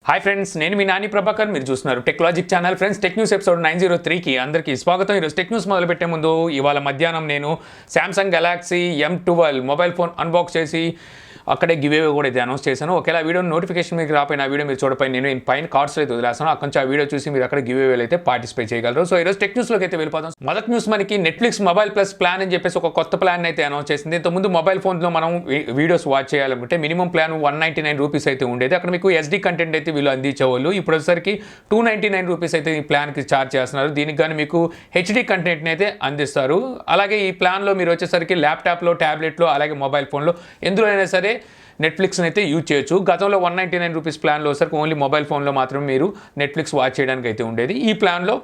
Hi friends, నేను మీ నాని ప్రభాకర్. మీరు చూస్తున్నారు Techlogic channel. Friends, tech news episode 903కి అందరికీ స్వాగతం. ఈరోజు టెక్ న్యూస్ మొదలుపెట్టే ముందు ఇవాళ మధ్యాహ్నం నేను Samsung Galaxy M12 mobile phone unbox చేసి అక్కడే గివేవే కూడా అయితే అనౌన్స్ చేశాను. ఒకవేళ ఆ వీడియో నోటిఫికేషన్ మీకు రాపోయిన ఆ వీడియో మీరు చూడపోయి నేను పైన కార్డ్స్ అయితే వదిలేస్తాను. అక్కడ నుంచి ఆ వీడియో చూసి మీరు అక్కడ గివేవేలు అయితే పార్టిసిపేట్ చేయగలరు. సో ఈరోజు టెక్ న్యూస్లోకి అయితే వెళ్ళిపోతాం. మొదటి న్యూస్ మనకి నెట్ఫ్లిక్స్ మొబైల్ ప్లస్ ప్లాన్ అని చెప్పేసి ఒక కొత్త ప్లాన్ అయితే అనౌన్స్ చేసింది. ఇంతకుముందు మొబైల్ ఫోన్లో మనం వీడియోస్ వాచ్ చేయాలనుకుంటే మినిమం ప్లాన్ 199 రూపీస్ అయితే ఉండేది. అక్కడ మీకు SD కంటెంట్ అయితే వీళ్ళు అందించేవాళ్ళు. ఇప్పుడు వచ్చేసరికి 299 రూపీస్ అయితే ఈ ప్లాన్కి ఛార్జ్ చేస్తున్నారు. దీనికి కానీ మీకు HD కంటెంట్ని అయితే అందిస్తారు. అలాగే ఈ ప్లాన్లో మీరు వచ్చేసరికి ల్యాప్టాప్లో, ట్యాబ్లెట్లో, అలాగే మొబైల్ ఫోన్లో ఎందులో అయినా సరే నెట్ఫ్లిక్స్ని అయితే యూజ్ చేయొచ్చు. గతంలో 199 రూపీస్ ప్లాన్లో వచ్చేసరికి ఓన్లీ మొబైల్ ఫోన్లో మాత్రమే మీరు నెట్ఫ్లిక్స్ వాచ్ చేయడానికి అయితే ఉండేది. ఈ ప్లాన్లో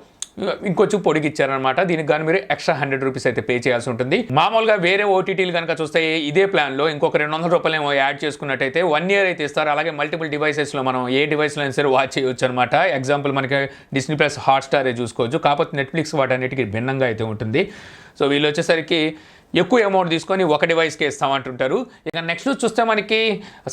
ఇంకొంచెం పొడిగిచ్చారనమాట. దీనికి కానీ మీరు ఎక్స్ట్రా 100 రూపీస్ అయితే పే చేయాల్సి ఉంటుంది. మామూలుగా వేరే OTTలు కనుక చూస్తే ఇదే ప్లాన్లో ఇంకొక 200 రూపాయలు ఏమో యాడ్ చేసుకున్నట్టయితే 1 ఇయర్ అయితే ఇస్తారు. అలాగే మల్టిపుల్ డివైసెస్లో మనం ఏ డివైస్లో అయినా సరే వాచ్ చేయొచ్చు అనమాట. ఎగ్జాంపుల్ మనకి డిస్నీ ప్లస్ హాట్స్టారే చూసుకోవచ్చు. కాకపోతే నెట్ఫ్లిక్స్ వాటన్నిటికీ భిన్నంగా అయితే ఉంటుంది. సో వీళ్ళు వచ్చేసరికి ఎక్కువ అమౌంట్ తీసుకొని ఒక డివైస్కి ఇస్తామంటుంటారు. ఇక నెక్స్ట్ చూస్తే మనకి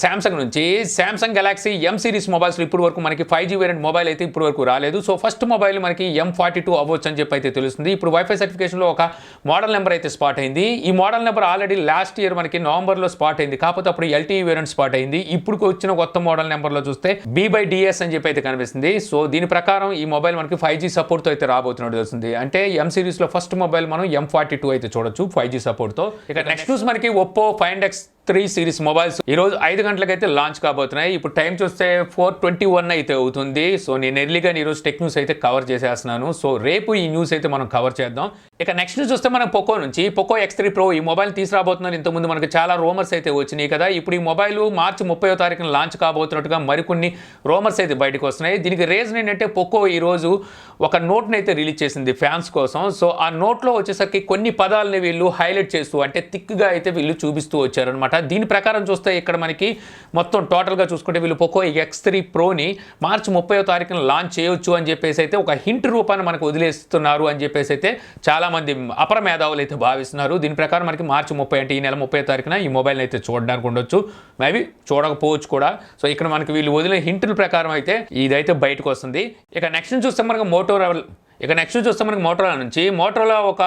శాంసంగ్ నుంచి శాంసంగ్ గెలాక్సీ M సిరీస్ మొబైల్స్లో ఇప్పుడు వరకు మనకి 5G వేరియంట్ మొబైల్ అయితే ఇప్పుడు వరకు రాలేదు. సో ఫస్ట్ మొబైల్ మనకి M42 అవ్వచ్చు అని చెప్పి అయితే తెలుస్తుంది. ఇప్పుడు వైఫై సర్టిఫికేషన్లో ఒక మోడల్ నెంబర్ అయితే స్పాట్ అయింది. ఈ model number already last year మనకి నవంబర్లో స్పాట్ అయింది. కాకపోతే అప్పుడు LTE వేరియంట్ స్పాట్ అయింది. ఇప్పుడు వచ్చిన కొత్త మోడల్ నెంబర్లో చూస్తే B/DS అని చెప్పి అయితే కనిపిస్తుంది. సో దీని ప్రకారం ఈ మొబైల్ మనకి 5G సపోర్ట్తో అయితే రాబోతున్నట్టు తెలుస్తుంది. అంటే M సిరీస్లో ఫస్ట్ మొబైల్ మనం M42 అయితే చూడొచ్చు 5G సపోర్ట్తో. ఇక నెక్స్ట్ న్యూస్ మనకి Oppo Find X3 series mobiles ఈరోజు 5 గంటలకైతే లాంచ్ కాబోతున్నాయి. ఇప్పుడు టైం చూస్తే 4:21 అయితే అవుతుంది. సో నేను ఎర్లీగా ఈరోజు టెక్ న్యూస్ అయితే కవర్ చేసేస్తున్నాను. సో రేపు ఈ న్యూస్ అయితే మనం కవర్ చేద్దాం. ఇక నెక్స్ట్ న్యూస్ చూస్తే మనం Poco నుంచి Poco X3 Pro ఈ మొబైల్ తీసుకురాబోతున్నారు. ఇంతకుముందు మనకు చాలా రూమర్స్ అయితే వచ్చినాయి కదా. ఇప్పుడు ఈ మొబైల్ మార్చి 30వ తారీఖున లాంచ్ కాబోతున్నట్టుగా మరికొన్ని రూమర్స్ అయితే బయటకు వస్తున్నాయి. దీనికి రీజన్ ఏంటంటే Poco ఈరోజు ఒక నోట్ని అయితే రిలీజ్ చేసింది ఫ్యాన్స్ కోసం. సో ఆ నోట్లో వచ్చేసరికి కొన్ని పదాలని వీళ్ళు హైలైట్ చేస్తూ అంటే థిక్గా అయితే వీళ్ళు చూపిస్తూ వచ్చారనమాట. దీని ప్రకారం చూస్తే ఇక్కడ మనకి మొత్తం టోటల్గా చూసుకుంటే వీళ్ళు Poco X3 Proని మార్చి 30వ తారీఖున లాంచ్ చేయొచ్చు అని చెప్పేసి అయితే ఒక హింట్ రూపాన్ని మనకు వదిలేస్తున్నారు అని చెప్పేసి అయితే చాలామంది అపర మేధావులు అయితే భావిస్తున్నారు. దీని ప్రకారం మనకి మార్చి 30 అంటే ఈ నెల 30వ తారీఖున ఈ మొబైల్ని అయితే చూడడానికి ఉండొచ్చు, మేబీ చూడకపోవచ్చు కూడా. సో ఇక్కడ మనకి వీళ్ళు వదిలే హింటుల ప్రకారం అయితే ఇదైతే బయటకు వస్తుంది. ఇక నెక్స్ట్ చూస్తే మనకి మోటోరోలా నుంచి మోటోరోలా ఒక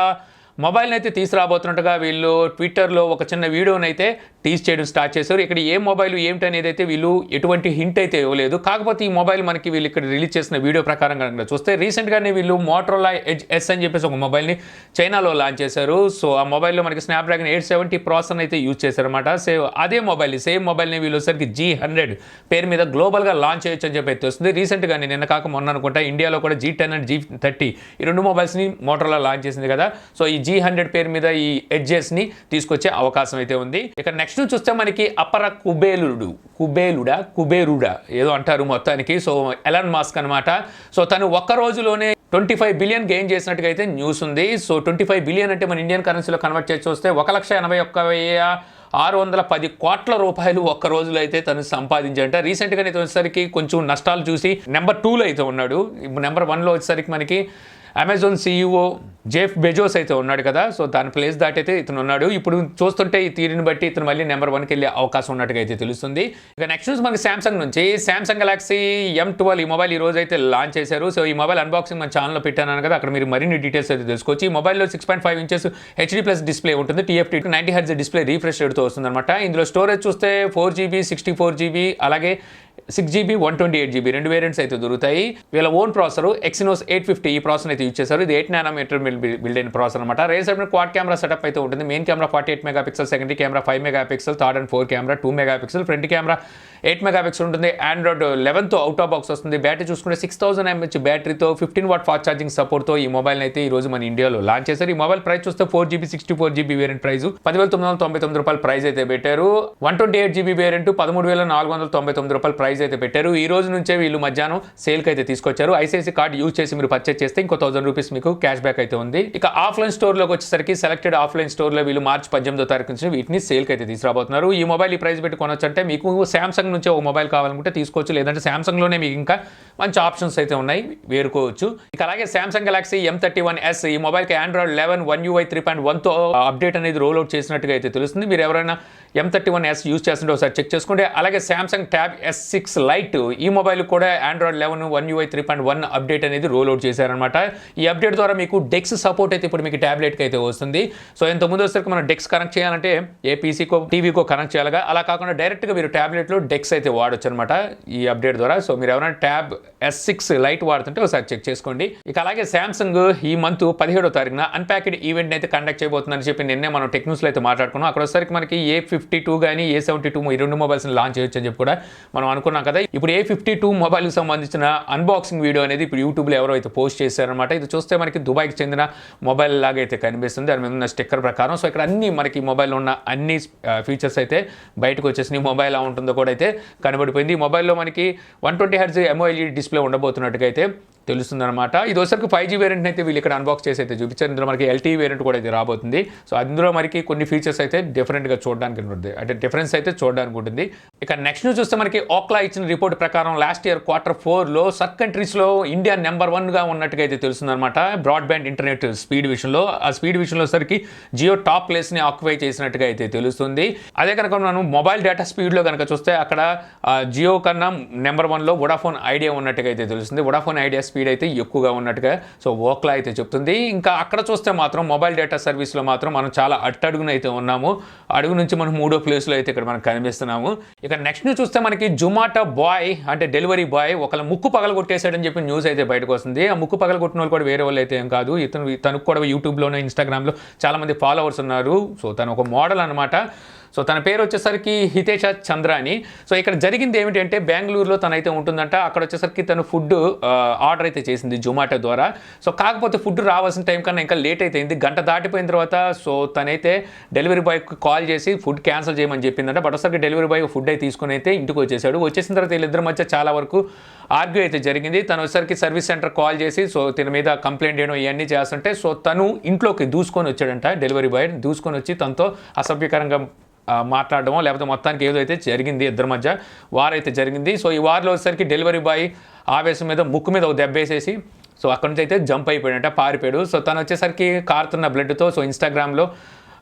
మొబైల్ని అయితే తీసుకురాబోతున్నట్టుగా వీళ్ళు ట్విట్టర్లో ఒక చిన్న వీడియోని అయితే టీజ్ చేయడం స్టార్ట్ చేశారు. ఇక్కడ ఏ మొబైల్ ఏమిటి అనేది అయితే వీళ్ళు ఎటువంటి హింట్ అయితే ఇవ్వలేదు. కాకపోతే ఈ మొబైల్ మనకి వీళ్ళు ఇక్కడ రిలీజ్ చేసిన వీడియో ప్రకారం కనుక చూస్తే రీసెంట్గానే వీళ్ళు మోటోరోలా ఎడ్జ్ S అని చెప్పేసి ఒక మొబైల్ని చైనాలో లాంచ్ చేశారు. సో ఆ మొబైల్లో మనకి స్నాప్డ్రాగన్ 870 ప్రాసెసర్ అయితే యూజ్ చేశారన్నమాట. అదే సేమ్ మొబైల్ని వీళ్ళు వచ్చేసరికి G100 పేరు మీద గ్లోబల్గా లాంచ్ చేయొచ్చు అని చెప్పి అయితే వస్తుంది. రీసెంట్గానే నిన్న కాక మొన్న అనుకుంటా ఇండియాలో కూడా G10 అండ్ G30 ఈ రెండు మొబైల్స్ని మోటోరోలా లాంచ్ చేసింది కదా. సో ఈ G100 పేరు మీద ఈ ఎడ్జెస్ని తీసుకొచ్చే అవకాశం అయితే ఉంది. ఇక నెక్స్ట్ చూస్తే మనకి అపర కుబేరుడా ఏదో అంటారు మొత్తానికి. సో ఎలాన్ మాస్క్ అనమాట. సో తను ఒక్క రోజులోనే 25 బిలియన్ గెయిన్ చేసినట్టుగా అయితే న్యూస్ ఉంది. సో 25 బిలియన్ అంటే మన ఇండియన్ కరెన్సీలో కన్వర్ట్ చేసి చూస్తే 1,81,610 కోట్ల రూపాయలు ఒక్క రోజులో అయితే తను సంపాదించాడంట. రీసెంట్గానే వచ్చేసరికి కొంచెం నష్టాలు చూసి నెంబర్ 2లో అయితే ఉన్నాడు. ఇప్పుడు నెంబర్ 1లో వచ్చేసరికి మనకి అమెజాన్ CEO జెఫ్ బెజోస్ అయితే ఉన్నాడు కదా. సో దాని ప్లేస్ దాటైతే ఇతను ఉన్నాడు. ఇప్పుడు చూస్తుంటే ఈ తీరుని బట్టి ఇతను మళ్ళీ నెంబర్ 1కి వెళ్ళే అవకాశం ఉన్నట్టుగా అయితే తెలుస్తుంది. ఇక నెక్స్ట్ న్యూస్ మనకి శాంసంగ్ నుంచి శాంసంగ్ గెలాక్సీ M12 ఈ మొబైల్ ఈ రోజు అయితే లాంచ్ చేశారు. సో ఈ మొబైల్ అన్బాక్సింగ్ మన ఛానల్లో పెట్టాను కదా, అక్కడ మీరు మరిన్ని డీటెయిల్స్ అయితే తెలుసుకోవచ్చు. ఈ మొబైల్లో 6.5 ఇంచెస్ HD+ డిస్ప్లే ఉంటుంది. TFT 90 Hz డిస్ప్లే రీఫ్రెష్ రేట్తో వస్తుంది అనమాట. ఇందులో స్టోరేజ్ చూస్తే 4GB 64GB అలాగే 6GB 128GB 2 వేరియంట్స్ అయితే దొరుకుతాయి. వీళ్ళ ఓన్ ప్రాసెసర్ Exynos 850 ఈ ప్రాసెసర్ అయితే యూజ్ చేశారు. ఇది 8 nm బిల్డ్ అయిన ప్రాసెసర్ అనమాట. రేసర్ క్వాడ్ కెమెరా సెటప్ అయితే ఉంటుంది. Main camera 48 megapixel, secondary camera 5 megapixel, third and 4 camera 2 megapixel, front camera 8 megapixel ఉంటుంది. Android 11తో అవుట్ ఆఫ్ బాక్స్ వస్తుంది. బ్యాటరీ చూసుకుంటే 6000 mAh బ్యాటరీతో 15 వాట్ ఫాస్ట్ ఛార్జింగ్ సపోర్ట్తో ఈ మొబైల్ అయితే ఈ రోజు మన ఇండియాలో లాంచ్ చేశారు. ఈ మొబైల్ ప్రైస్ చూస్తే 4GB 64GB వేరియంట్ ప్రైస్ 10,999 రూపాయలు ప్రైస్ అయితే పెట్టారు. 128GB వేరియంట్ 13,499 రూపాయలు ప్రైస్ అయితే పెట్టారు. ఈ రోజు నుంచే వీళ్ళు మధ్యాహ్నం సేల్కి అయితే తీసుకొచ్చారు. ICICI కార్డ్ యూజ్ చేసి మీరు పర్చేస్ చేస్తే ఇంకో 1000 రూపీస్ మీకు క్యాష్ బ్యాక్ అయితే ఉంది. ఇక ఆఫ్లైన్ స్టోర్లోకి వచ్చేసరికి సెలెక్టెడ్ ఆఫ్లైన్ స్టోర్లో వీళ్ళు మార్చి 18వ తారీఖు నుంచి వీటిని సేల్కి అయితే తీసుకురాబోతున్నారు. ఈ మొబైల్ ఈ ప్రైస్ పెట్టి కొనొచ్చు అంటే మీకు శాంసంగ్ నుంచి ఒక మొబైల్ కావాలనుకుంటే తీసుకోవచ్చు, లేదంటే శాంసంగ్లోనే మీకు ఇంకా మంచి ఆప్షన్స్ అయితే ఉన్నాయి, వేరుకోవచ్చు. ఇక అలాగే శాంసంగ్ గెలాక్సీ M31s ఈ మొబైల్కి Android 11 One UI 3.1తో అప్డేట్ అనేది రోల్ అవుట్ చేసినట్టుగా అయితే తెలుస్తుంది. మీరు ఎవరైనా M31s యూజ్ చేస్తుంటే ఒకసారి చెక్ చేసుకోండి. అలాగే సామ్సంగ్ ట్యాబ్ S6 లైట్ ఈ మొబైల్ కూడా ఆండ్రాయిడ్ 11 One UI 3.1 అప్డేట్ అనేది రోల్ అవుట్ చేశారనమాట. ఈ అప్డేట్ ద్వారా మీకు డెక్స్ సపోర్ట్ అయితే ఇప్పుడు మీకు ట్యాబ్లెట్కి అయితే వస్తుంది. సో ఇంతకుముందు వచ్చేసరికి మనం డెక్స్ కనెక్ట్ చేయాలంటే ఏ పీసీకో టీవీకో కనెక్ట్ చేయాలిగా, అలా కాకుండా డైరెక్ట్గా మీరు ట్యాబ్లెట్లో డెక్స్ అయితే వాడొచ్చు అనమాట ఈ అప్డేట్ ద్వారా. సో మీరు ఎవరైనా ట్యాబ్ S6 లైట్ వాడుతుంటే ఒకసారి చెక్ చేసుకోండి. ఇక అలాగే సామ్సంగ్ ఈ మంత్ 17వ తారీఖున అన్ప్యాక్డ్ ఈవెంట్ అయితే కండక్ట్ చేయబోతుందని చెప్పి నిన్నే మనం టెక్న్యూస్లో అయితే మాట్లాడుకున్నాం. అక్కడ వచ్చేసరికి మనకి A52 కానీ A72 ఈ రెండు మొబైల్స్ని లాంచ్ చేయొచ్చు అని చెప్పి కూడా మనం అనుకున్నాం కదా. ఇప్పుడు A52 మొబైల్కి సంబంధించిన అన్బాక్సింగ్ వీడియో అనేది ఇప్పుడు యూట్యూబ్లో ఎవరో అయితే పోస్ట్ చేశారనమాట. ఇది చూస్తే మనకి దుబాయ్కి చెందిన మొబైల్ లాగా అయితే కనిపిస్తుంది దాని మీద ఉన్న స్టిక్కర్ ప్రకారం. సో ఇక్కడ అన్ని మనకి మొబైల్లో ఉన్న అన్ని ఫీచర్స్ అయితే బయటకు వచ్చేసి మొబైల్ ఎలా ఉంటుందో కూడా అయితే కనబడిపోయింది. ఈ మొబైల్లో మనకి 120Hz AMOLED డిస్ప్లే ఉండబోతున్నట్టుగా అయితే తెలుస్తుందన్నమాట. ఇది వచ్చరికి 5G వేరియంట్ అయితే వీళ్ళు ఇక్కడ అన్బాక్స్ చేసి అయితే చూపించారు. ఇందులో మనకి LTE వేరియంట్ కూడా అయితే రాబోతుంది. సో అందులో మనకి కొన్ని ఫీచర్స్ అయితే డిఫరెంట్గా చూడడానికి ఉంటుంది, అంటే డిఫరెన్స్ అయితే చూడడానికి ఉంటుంది. ఇక నెక్స్ట్ న్యూస్ చూస్తే మనకి ఓక్లా ఇచ్చిన రిపోర్ట్ ప్రకారం లాస్ట్ ఇయర్ Q4లో సబ్ కంట్రీస్లో ఇండియా నెంబర్ 1గా ఉన్నట్టుగా అయితే తెలుస్తుందన్నమాట బ్రాడ్బ్యాండ్ ఇంటర్నెట్ స్పీడ్ విషయంలో. ఆ స్పీడ్ విషయంలో సరికి జియో టాప్ ప్లేస్ని ఆక్యుపై చేసినట్టుగా అయితే తెలుస్తుంది. అదే కనుక మనం మొబైల్ డేటా స్పీడ్లో కనుక చూస్తే అక్కడ జియో కన్నా నెంబర్ 1లో వొడాఫోన్ ఐడియా ఉన్నట్టుగా అయితే తెలుస్తుంది. వొడాఫోన్ ఐడియా స్పీడ్ అయితే ఎక్కువగా ఉన్నట్టుగా సో ఓక్లా అయితే చెప్తుంది. ఇంకా అక్కడ చూస్తే మాత్రం మొబైల్ డేటా సర్వీస్లో మాత్రం మనం చాలా అట్టడుగున అయితే ఉన్నాము. అడుగు నుంచి మనం 3వ ప్లేస్లో అయితే ఇక్కడ మనం కనిపిస్తున్నాము. ఇక నెక్స్ట్ న్యూస్ చూస్తే మనకి జొమాటో బాయ్ అంటే డెలివరీ బాయ్ ఒకళ్ళ ముక్కు పగలగొట్టేశాడని చెప్పి న్యూస్ అయితే బయటకు వస్తుంది. ఆ ముక్కు పగలగొట్టిన వాళ్ళు కూడా వేరే వాళ్ళు అయితే ఏం కాదు. తనకు కూడా యూట్యూబ్లోనే ఇన్స్టాగ్రామ్లో చాలా మంది ఫాలోవర్స్ ఉన్నారు. సో తను ఒక మోడల్ అనమాట. సో తన పేరు వచ్చేసరికి హితేష చంద్రాని. సో ఇక్కడ జరిగింది ఏమిటంటే బెంగళూరులో తనైతే ఉంటుందంట. అక్కడ వచ్చేసరికి తను ఫుడ్ ఆర్డర్ అయితే చేసింది జొమాటో ద్వారా. సో కాకపోతే ఫుడ్ రావాల్సిన టైం కన్నా ఇంకా లేట్ అయితే అయింది. గంట దాటిపోయిన తర్వాత సో తనైతే డెలివరీ బాయ్కి కాల్ చేసి ఫుడ్ క్యాన్సిల్ చేయమని చెప్పిందంట. బట్ ఒకసారికి డెలివరీ బాయ్ ఫుడ్ అయితే తీసుకుని అయితే ఇంటికి వచ్చేసాడు. వచ్చేసిన తర్వాత వీళ్ళిద్దరి మధ్య చాలా వరకు ఆర్గ్యూ అయితే జరిగింది. తను వచ్చేసరికి సర్వీస్ సెంటర్ కాల్ చేసి సో తన మీద కంప్లైంట్ చేయడం ఇవన్నీ చేస్తుంటే సో తను ఇంట్లోకి దూసుకొని వచ్చాడంట. డెలివరీ బాయ్ దూసుకొని వచ్చి తనతో అసభ్యకరంగా మాట్లాడడమో లేకపోతే మొత్తానికి ఏదో అయితే జరిగింది ఇద్దరి మధ్య వారైతే జరిగింది. సో ఈ వారిలో వచ్చేసరికి డెలివరీ బాయ్ ఆవేశం మీద ముక్కు మీద ఒక దెబ్బేసేసి సో అక్కడి నుంచి అయితే జంప్ అయిపోయాడంట, పారిపోయాడు. సో తను వచ్చేసరికి కారుతున్న బ్లడ్తో సో ఇన్స్టాగ్రామ్లో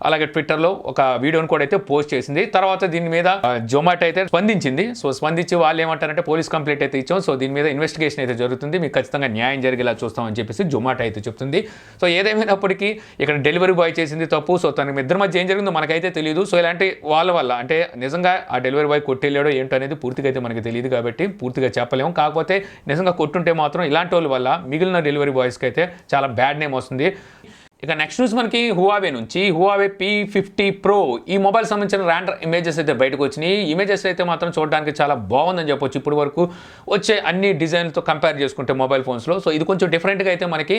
అలాగే ట్విట్టర్లో ఒక వీడియోని కూడా అయితే పోస్ట్ చేసింది. తర్వాత దీని మీద జొమాటో అయితే స్పందించింది. సో స్పందించి వాళ్ళు ఏమంటారంటే పోలీస్ కంప్లైంట్ అయితే ఇచ్చాం, సో దీని మీద ఇన్వెస్టిగేషన్ అయితే జరుగుతుంది, మీకు ఖచ్చితంగా న్యాయం జరిగేలా చూస్తామని చెప్పేసి జొమాటో అయితే చెప్తుంది. సో ఏదేమైనప్పటికీ ఇక్కడ డెలివరీ బాయ్ చేసింది తప్పు. సో తన ఇద్దరి మధ్య ఏం జరిగిందో మనకైతే తెలియదు. సో ఇలాంటి వాళ్ళ వల్ల అంటే నిజంగా ఆ డెలివరీ బాయ్ కొట్టేళ్ళాడో ఏంటో అనేది పూర్తిగా అయితే మనకి తెలియదు కాబట్టి పూర్తిగా చెప్పలేము. కాకపోతే నిజంగా కొట్టుంటే మాత్రం ఇలాంటి వాళ్ళ వల్ల మిగిలిన డెలివరీ బాయ్స్కి అయితే చాలా బ్యాడ్ నేమ్ వస్తుంది. ఇక నెక్స్ట్ న్యూస్ మనకి Huawei నుంచి Huawei P50 Pro ఈ మొబైల్ సంబంధించిన ర్యాండర్ ఇమేజెస్ అయితే బయటకు వచ్చినాయి. ఇమేజెస్ అయితే మాత్రం చూడడానికి చాలా బాగుందని చెప్పొచ్చు ఇప్పటి వరకు వచ్చే అన్ని డిజైన్లతో కంపేర్ చేసుకుంటే మొబైల్ ఫోన్స్లో. సో ఇది కొంచెం డిఫరెంట్గా అయితే మనకి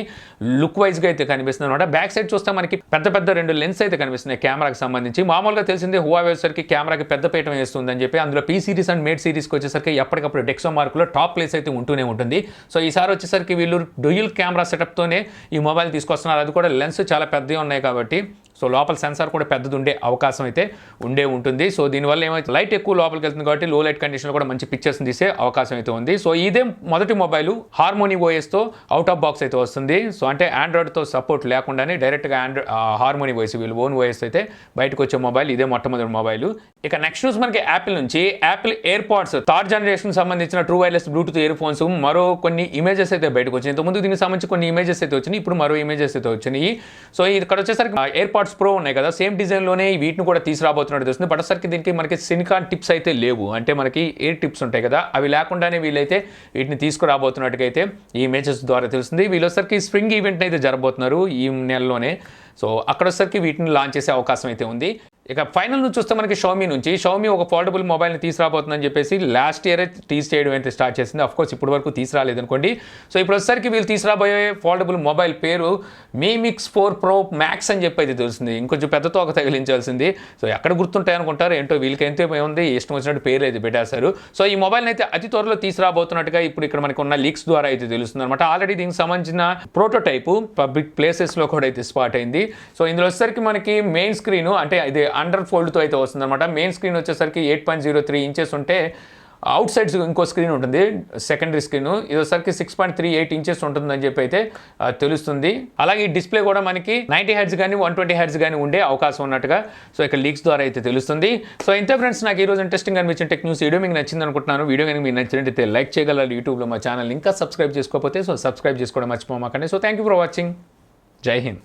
లుక్ వైజ్గా అయితే కనిపిస్తుంది అనమాట. బ్యాక్ సైడ్ చూస్తే మనకి పెద్ద పెద్ద 2 లెన్స్ అయితే కనిపిస్తున్నాయి కెమెరాకి సంబంధించి. మామూలుగా తెలిసిందే Huawei వచ్చేసరికి కెమెరాకి పెద్ద పీఠం వేస్తుందని చెప్పి అందులో P సిరీస్ అండ్ మేడ్ సిరీస్కి వచ్చేసరికి ఎప్పటికప్పుడు డెక్సో మార్కులో టాప్ ప్లేస్ అయితే ఉంటూనే ఉంటుంది. సో ఈసారి వచ్చేసరికి వీళ్ళు డ్యూయల్ కెమెరా సెటప్తోనే ఈ మొబైల్ తీసుకొస్తున్నారు. అది కూడా లెన్స్ చాలా పెద్దవి ఉన్నాయి కాబట్టి సో లోపల సెన్సార్ కూడా పెద్దది ఉండే అవకాశం అయితే ఉంటుంది. సో దీనివల్ల ఏమైతే లైట్ ఎక్కువ లోపలికి వెళ్తుంది కాబట్టి లో లైట్ కండిషన్లో కూడా మంచి పిక్చర్స్ తీసే అవకాశం అయితే ఉంది. సో ఇదే మొదటి మొబైల్ హార్మోనీ ఓఎస్తో అవుట్ ఆఫ్ బాక్స్ అయితే వస్తుంది. సో అంటే ఆండ్రాయిడ్తో సపోర్ట్ లేకుండానే డైరెక్ట్గా హార్మోనీ ఓఎస్ వీళ్ళు ఓన్ ఓఎస్ అయితే బయటకు వచ్చే మొబైల్ ఇదే మొట్టమొదటి మొబైల్. ఇక నెక్స్ట్ న్యూస్ మనకి యాపిల్ నుంచి యాపిల్ AirPods 3rd జనరేషన్ సంబంధించిన true wireless Bluetooth earphones మరో కొన్ని ఇమేజెస్ అయితే బయటకు వచ్చినాయి. ఇంతకుముందు దీనికి సంబంధించి కొన్ని ఇమేజెస్ అయితే వచ్చినాయి, ఇప్పుడు మరో ఇమేజెస్ అయితే వచ్చినాయి. సో ఇక్కడ వచ్చేసరికి AirPods Pro ఉన్నాయి కదా, సేమ్ డిజైన్లోనే వీటిని కూడా తీసుకురాబోతున్నట్టు తెలుస్తుంది. బట్ ఒకసారికి దీనికి మనకి సిలికాన్ టిప్స్ అయితే లేవు, అంటే మనకి ఎయిర్ టిప్స్ ఉంటాయి కదా అవి లేకుండానే వీళ్ళైతే వీటిని తీసుకురాబోతున్నట్టుగా అయితే ఈ ఇమేజెస్ ద్వారా తెలుస్తుంది. వీళ్ళొసరికి స్ప్రింగ్ ఈవెంట్ అయితే జరగబోతున్నారు ఈ నెలలోనే. సో అక్కడ వచ్చేసరికి వీటిని లాంచ్ చేసే అవకాశం అయితే ఉంది. ఇక ఫైనల్ నుంచి చూస్తే మనకి షామీ ఒక ఫోల్డబుల్ మొబైల్ని తీసుకురాబోతుందని చెప్పేసి లాస్ట్ ఇయర్ టీజ్ చేయడం అయితే స్టార్ట్ చేసింది. అఫ్కోర్స్ ఇప్పటి వరకు తీసుకురాలేదు అనుకోండి. సో ఇప్పుడు వచ్చేసరికి వీళ్ళు తీసుకురాబోయే ఫోల్డబుల్ మొబైల్ పేరు Mi Mix 4 Pro Max అని చెప్పి అయితే తెలుస్తుంది. ఇంకొంచెం పెద్దతో ఒక తగిలించాల్సింది. సో ఎక్కడ గుర్తుంటాయి అనుకుంటారు ఏంటో, వీళ్ళకి ఎంతో ఉంది ఇష్టం వచ్చినట్టు పేరు అయితే పెట్టేశారు. సో ఈ మొబైల్ని అయితే అతి త్వరలో తీసుకురాబోతున్నట్టుగా ఇప్పుడు ఇక్కడ మనకు ఉన్న లీక్స్ ద్వారా అయితే తెలుస్తుంది అనమాట. ఆల్రెడీ దీనికి సంబంధించిన ప్రోటోటైపు పబ్లిక్ ప్లేసెస్లో కూడా అయితే స్పాట్ అయింది. సో ఇందులో వచ్చేసరికి మనకి మెయిన్ స్క్రీన్ అంటే ఇది అండర్ ఫోల్డ్తో అయితే వస్తుంది అనమాట. మెయిన్ స్క్రీన్ వచ్చేసరికి 8.03 ఇంచెస్ ఉంటే అవుట్ సైడ్ ఇంకో స్క్రీన్ ఉంటుంది, సెకండరీ స్క్రీన్. ఇదోసరికి 6.38 ఇంచెస్ ఉంటుందని చెప్పి అయితే తెలుస్తుంది. అలాగే ఈ డిస్ప్లే కూడా మనకి 90 హెర్ట్జ్ కానీ 120 హెర్ట్జ్ కానీ ఉండే అవకాశం ఉన్నట్టుగా సో ఇక్కడ లీక్స్ ద్వారా అయితే తెలుస్తుంది. సో ఇంతే ఫ్రెండ్స్, నాకు ఈ రోజు ఇంట్రెస్టింగ్ అనిపించిన టెక్ న్యూస్ వీడియో మీకు నచ్చింది అనుకుంటున్నాను. వీడియో కనుక మీకు నచ్చినట్టయితే లైక్ చేయగలరు. యూట్యూబ్లో మా ఛానల్ ఇంకా సబ్స్క్రైబ్ చేసుకోకపోతే సో సబ్స్క్రైబ్ చేసుకోవడం మర్చిపోమాకండి. So thank you for watching. జై హింద్.